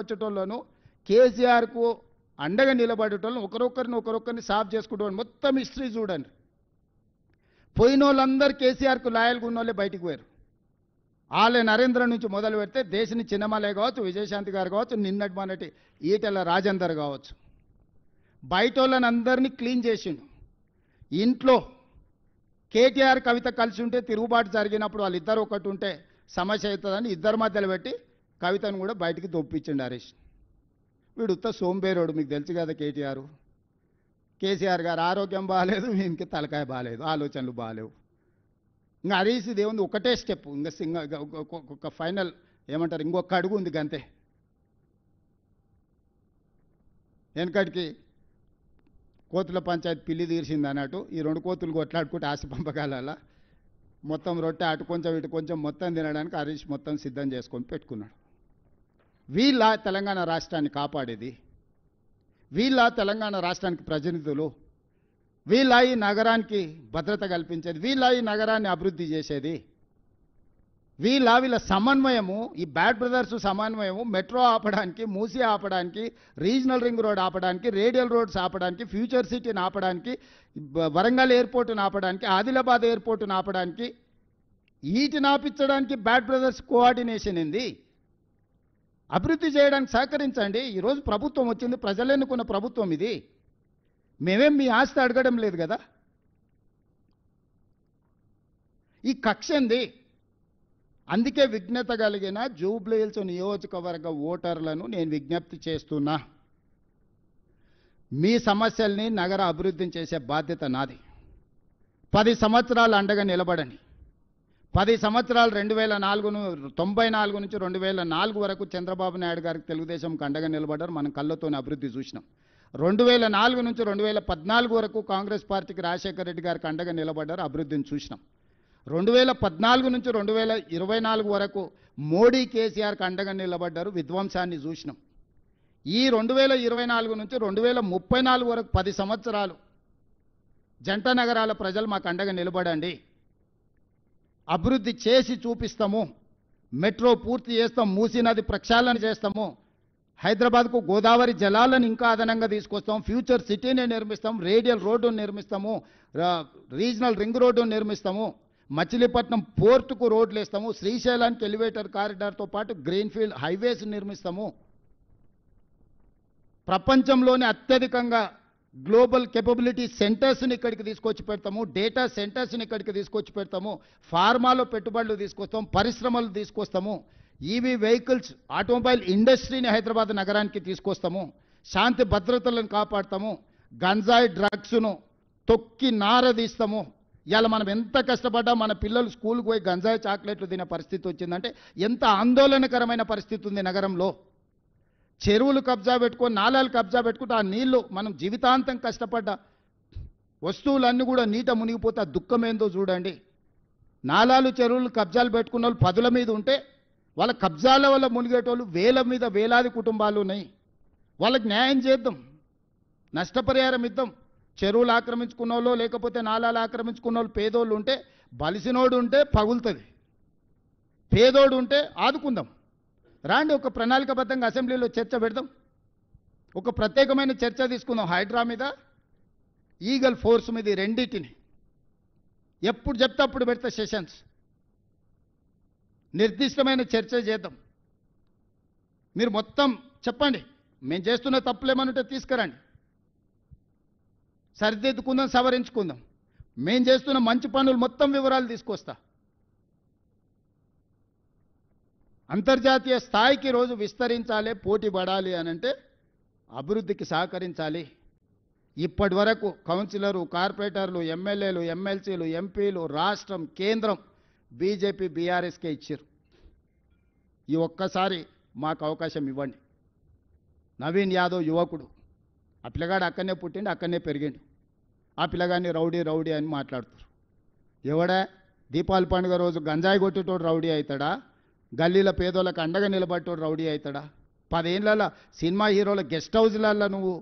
వచ్చేటోళ్ళను కేసీఆర్కు అండగా నిలబడేటోళ్ళను ఒకరొకరిని సాఫ్ చేసుకుంటాను. మొత్తం హిస్టరీ చూడండి. పోయిన వాళ్ళందరూ కేసీఆర్కు లాయల్గా ఉన్న వాళ్ళే బయటికి పోయారు. ఆలయ నరేంద్ర నుంచి మొదలు పెడితే దేశని చిన్నమలే కావచ్చు, విజయశాంతి గారు కావచ్చు, నిన్నటి మొన్నటి ఈటెల రాజేందర్ కావచ్చు, బయట వాళ్ళని అందరినీ క్లీన్ చేసిండు. ఇంట్లో కేటీఆర్ కవిత కలిసి ఉంటే తిరుగుబాటు జరిగినప్పుడు వాళ్ళిద్దరు ఒకటి ఉంటే సమస్య అవుతుందని ఇద్దరి మధ్యలో పెట్టి కవితను కూడా బయటికి దొప్పించండి హరీష్. వీడు ఉత్త సోంబేరోడు, మీకు తెలుసు కదా. కేసీఆర్ గారు ఆరోగ్యం బాగాలేదు, వీనికి తలకాయ బాగాలేదు, ఆలోచనలు బాగాలేవు. ఇంకా హరీష్ దేవుంది ఒకటే స్టెప్, ఇంకా ఒక ఫైనల్ ఏమంటారు, ఇంకొక అడుగు ఉంది గంతే. వెనకటికి కోతుల పంచాయతీ పిల్లి తీర్చింది అన్నట్టు ఈ రెండు కోతులు కొట్లాడుకుంటే ఆశ పంపకాల మొత్తం రొట్టె అటు కొంచెం ఇటు కొంచెం మొత్తం తినడానికి హరీష్ మొత్తం సిద్ధం చేసుకొని పెట్టుకున్నాడు. వీళ్ళ తెలంగాణ రాష్ట్రాన్ని కాపాడేది, వీళ్ళ తెలంగాణ రాష్ట్రానికి ప్రతినిధులు, వీళ్ళ ఈ నగరానికి భద్రత కల్పించేది, వీళ్ళ ఈ నగరాన్ని అభివృద్ధి చేసేది, వీళ్ళ సమన్వయము, ఈ బ్యాడ్ బ్రదర్స్ సమన్వయము మెట్రో ఆపడానికి, మూసీ ఆపడానికి, రీజనల్ రింగ్ రోడ్ ఆపడానికి, రేడియల్ రోడ్స్ ఆపడానికి, ఫ్యూచర్ సిటీని ఆపడానికి, వరంగల్ ఎయిర్పోర్టును ఆపడానికి, ఆదిలాబాద్ ఎయిర్పోర్టును ఆపడానికి, వీటిని ఆపించడానికి బ్యాడ్ బ్రదర్స్ కోఆర్డినేషన్ ఏంది? అభివృద్ధి చేయడానికి సహకరించండి. ఈరోజు ప్రభుత్వం వచ్చింది, ప్రజలు ఎన్నుకున్న ప్రభుత్వం ఇది. మేమేం మీ ఆస్తి అడగడం లేదు కదా. ఈ కక్ష ఏంది? అందుకే విఘ్నత కలిగిన జూబ్లీహిల్స్ నియోజకవర్గ ఓటర్లను నేను విజ్ఞప్తి చేస్తున్నా, మీ సమస్యల్ని నగర అభివృద్ధిని చేసే బాధ్యత నాది. 10 సంవత్సరాలు అండగా నిలబడండి. 10 సంవత్సరాలు 1994 నుంచి 2004 వరకు చంద్రబాబు నాయుడు గారికి తెలుగుదేశంకి అండగా నిలబడ్డారు. మనం కళ్ళతోనే అభివృద్ధి చూసినాం. 2004 నుంచి 2014 వరకు కాంగ్రెస్ పార్టీకి రాజశేఖర రెడ్డి గారికి అండగా నిలబడ్డారు, అభివృద్ధిని చూసినాం. 2014 నుంచి 2024 వరకు మోడీ కేసీఆర్కి అండగా నిలబడ్డారు, విధ్వంసాన్ని చూసినాం. ఈ 2024 నుంచి 2034 వరకు 10 సంవత్సరాలు జంట నగరాల ప్రజలు మాకు అండగా నిలబడండి. అభివృద్ధి చేసి చూపిస్తాము, మెట్రో పూర్తి చేస్తాం, మూసీ నది ప్రక్షాళన చేస్తాము, హైదరాబాద్కు గోదావరి జలాలను ఇంకా అదనంగా తీసుకొస్తాం, ఫ్యూచర్ సిటీని నిర్మిస్తాం, రేడియల్ రోడ్డును నిర్మిస్తాము, రీజనల్ రింగ్ రోడ్డును నిర్మిస్తాము, మచిలీపట్నం పోర్టుకు రోడ్లు వేస్తాము, శ్రీశైలానికి ఎలివేటర్ కారిడార్తో పాటు గ్రీన్ఫీల్డ్ హైవేస్ నిర్మిస్తాము. ప్రపంచంలోనే అత్యధికంగా గ్లోబల్ కేపబిలిటీ సెంటర్స్ని ఇక్కడికి తీసుకొచ్చి పెడతాము, డేటా సెంటర్స్ని ఇక్కడికి తీసుకొచ్చి పెడతాము, ఫార్మాలో పెట్టుబడులు తీసుకొస్తాం, పరిశ్రమలు తీసుకొస్తాము, ఈవీ వెహికల్స్, ఆటోమొబైల్ ఇండస్ట్రీని హైదరాబాద్ నగరానికి తీసుకొస్తాము, శాంతి భద్రతలను కాపాడతాము, గంజాయి డ్రగ్స్ను తొక్కి నారదీస్తాము. ఇవాళ మనం ఎంత కష్టపడ్డా మన పిల్లలు స్కూల్కి పోయి గంజాయి చాక్లెట్లు తినే పరిస్థితి వచ్చిందంటే ఎంత ఆందోళనకరమైన పరిస్థితి ఉంది నగరంలో. చెరువులు కబ్జా పెట్టుకొని, నాలాలు కబ్జా పెట్టుకుంటే ఆ నీళ్లు మనం జీవితాంతం కష్టపడ్డ వస్తువులన్నీ కూడా నీట మునిగిపోతే ఆ దుఃఖం ఏందో చూడండి. నాలాలు చెరువులు కబ్జాలు పెట్టుకున్న వాళ్ళు 10ల మీద ఉంటే వాళ్ళ కబ్జాల వల్ల మునిగేటోళ్ళు వేలాది కుటుంబాలు ఉన్నాయి. వాళ్ళకి న్యాయం చేద్దాం, నష్టపరిహారం ఇద్దాం. చెరువులు ఆక్రమించుకున్న వాళ్ళు లేకపోతే నాలాలు ఆక్రమించుకున్న వాళ్ళు పేదోళ్ళు ఉంటే, బలిసినోడు ఉంటే పగులుతుంది, పేదోడు ఉంటే ఆదుకుందాం. రాండి, ఒక ప్రణాళికబద్ధంగా అసెంబ్లీలో చర్చ పెడదాం, ఒక ప్రత్యేకమైన చర్చ తీసుకుందాం. హైడ్రా మీద, ఈగల్ ఫోర్స్ మీద, రెండింటిని ఎప్పుడు చెప్తే అప్పుడు పెడతా సెషన్స్, నిర్దిష్టమైన చర్చ చేద్దాం. మీరు మొత్తం చెప్పండి, మేము చేస్తున్న తప్పులేమనుంటే తీసుకురండి, సరిదిద్దుకుందాం, సవరించుకుందాం. మేము చేస్తున్న మంచి పనులు మొత్తం వివరాలు తీసుకొస్తా. అంతర్జాతీయ స్థాయికి రోజు విస్తరించాలి, పోటీ పడాలి అనంటే అభివృద్ధికి సహకరించాలి. ఇప్పటి వరకు కౌన్సిలరు, కార్పొరేటర్లు, ఎమ్మెల్యేలు, ఎమ్మెల్సీలు, ఎంపీలు, రాష్ట్రం, కేంద్రం బీజేపీ బీఆర్ఎస్కే ఇచ్చారు. ఈ ఒక్కసారి మాకు అవకాశం ఇవ్వండి. నవీన్ యాదవ్ యువకుడు, ఆ పిల్లగాడు అక్కడనే పుట్టిండు, అక్కడనే పెరిగిండు. ఆ పిల్లగాడిని రౌడీ అని మాట్లాడుతారు. ఎవడా దీపావళి పండుగ రోజు గంజాయి కొట్టేటోడు రౌడీ అవుతాడా? గల్లీల పేదోళ్ళకి అండగా నిలబట్టోడు రౌడీ అవుతాడా? 10 ఏళ్ళ సినిమా హీరోల గెస్ట్ హౌస్లలో నువ్వు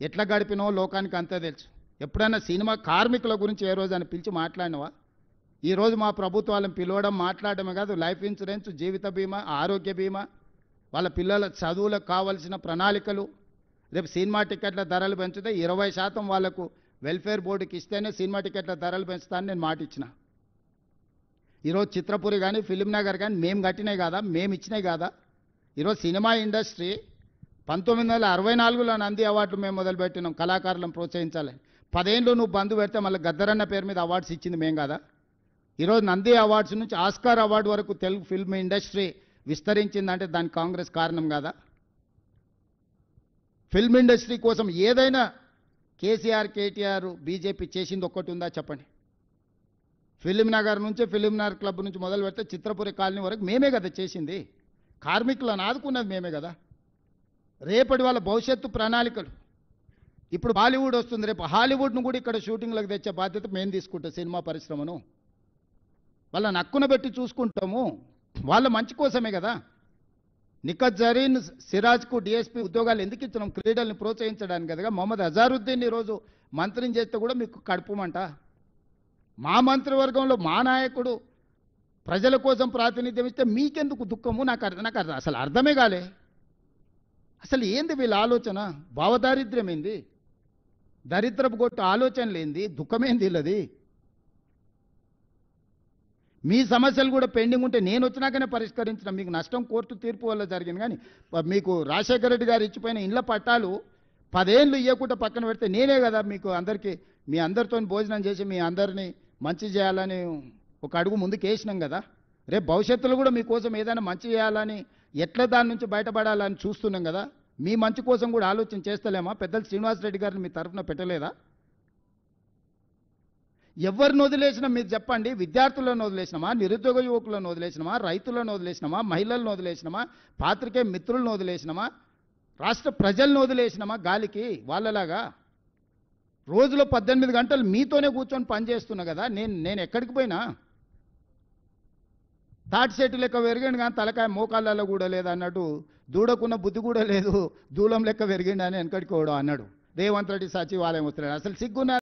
ఎట్లా గడిపినావో లోకానికి అంతే తెలుసు. ఎప్పుడైనా సినిమా కార్మికుల గురించి ఏ రోజు అని పిలిచి మాట్లాడినవా? ఈరోజు మా ప్రభుత్వాలను పిలవడం, మాట్లాడడమే కాదు, లైఫ్ ఇన్సూరెన్స్, జీవిత బీమా, ఆరోగ్య బీమా, వాళ్ళ పిల్లల చదువులకు కావాల్సిన ప్రణాళికలు, రేపు సినిమా టికెట్ల ధరలు పెంచితే 20% వాళ్ళకు వెల్ఫేర్ బోర్డుకి ఇస్తేనే సినిమా టికెట్ల ధరలు పెంచుతానని నేను మాట ఇచ్చిన. ఈరోజు చిత్రపురి కానీ ఫిలిం నగర్ కానీ మేము కట్టినాయి కాదా, మేము ఇచ్చినాయి కాదా? ఈరోజు సినిమా ఇండస్ట్రీ 1964లో నంది అవార్డులు మేము మొదలుపెట్టినాం కళాకారులను ప్రోత్సహించాలి. 10 ఏళ్ళు నువ్వు బంధు పెడితే మళ్ళీ గద్దరన్న పేరు మీద అవార్డ్స్ ఇచ్చింది మేం కాదా? ఈరోజు నంది అవార్డ్స్ నుంచి ఆస్కార్ అవార్డు వరకు తెలుగు ఫిల్మ్ ఇండస్ట్రీ విస్తరించిందంటే దానికి కాంగ్రెస్ కారణం కాదా? ఫిల్మ్ ఇండస్ట్రీ కోసం ఏదైనా కేసీఆర్, కేటీఆర్, బీజేపీ చేసింది ఒక్కటి ఉందా చెప్పండి? ఫిలిం నగర్ నుంచి, ఫిలిం నగర్ క్లబ్ నుంచి మొదలు పెడితే చిత్రపురి కాలనీ వరకు మేమే కదా చేసింది. కార్మికులను ఆదుకున్నది మేమే కదా. రేపటి వాళ్ళ భవిష్యత్తు ప్రణాళికలు. ఇప్పుడు బాలీవుడ్ వస్తుంది, రేపు హాలీవుడ్ను కూడా ఇక్కడ షూటింగ్లకు తెచ్చే బాధ్యత మేము తీసుకుంటాం. సినిమా పరిశ్రమను వాళ్ళ నక్కున పెట్టి చూసుకుంటాము. వాళ్ళ మంచి కోసమే కదా. నిఖత్ జరీన్, సిరాజ్కు డిఎస్పీ ఉద్యోగాలు ఎందుకు ఇచ్చినాం? క్రీడల్ని ప్రోత్సహించడానికి కదా. మొహమ్మద్ అజారుద్దీన్ ఈరోజు మంత్రిని చేస్తే కూడా మీకు కడుపుమంట. మా మంత్రివర్గంలో మా నాయకుడు ప్రజల కోసం ప్రాతినిధ్యం ఇస్తే మీకెందుకు దుఃఖము? నాకు అసలు అర్థమే కాలే. అసలు ఏంది వీళ్ళ ఆలోచన? భావదారిద్ర్యం ఏంది? దరిద్రపు కొట్టు ఆలోచనలు ఏంది? దుఃఖమేంది వీళ్ళది? మీ సమస్యలు కూడా పెండింగ్ ఉంటే నేను వచ్చినాకనే పరిష్కరించిన. మీకు నష్టం కోర్టు తీర్పు వల్ల జరిగింది. కానీ మీకు రాజశేఖర రెడ్డి గారు ఇచ్చిపోయిన ఇళ్ల పట్టాలు 10 ఏళ్ళు ఇవ్వకుండా పక్కన పెడితే నేనే కదా మీకు అందరికీ, మీ అందరితో భోజనం చేసి మీ అందరినీ మంచి చేయాలని ఒక అడుగు ముందుకు వేసినాం కదా. రేపు భవిష్యత్తులో కూడా మీకోసం ఏదైనా మంచి చేయాలని, ఎట్లా దాని నుంచి బయటపడాలని చూస్తున్నాం కదా. మీ మంచి కోసం కూడా ఆలోచన చేస్తలేమా? పెద్దలు శ్రీనివాసరెడ్డి గారిని మీ తరఫున పెట్టలేదా? ఎవరిని వదిలేసినా మీరు చెప్పండి. విద్యార్థులను వదిలేసినామా, నిరుద్యోగ యువకులను వదిలేసినామా, రైతులను వదిలేసినామా, మహిళలను వదిలేసినామా, పాత్రికే మిత్రులను వదిలేసినామా, రాష్ట్ర ప్రజలను వదిలేసినామా గాలికి? వాళ్ళలాగా రోజులో 18 గంటలు మీతోనే కూర్చొని పనిచేస్తున్నా కదా. నేను ఎక్కడికి పోయినా తాటి చెట్టు లెక్క పెరిగిండు కానీ తలకాయ మోకాళ్ళలో కూడా లేదు అన్నట్టు, దూడకున్న బుద్ధి కూడా లేదు, దూలం లెక్క పెరిగిండు అని వెనకడికి పోవడం అన్నాడు రేవంత్ రెడ్డి సచివాలయం వస్తున్నాడు. అసలు సిగ్గున్న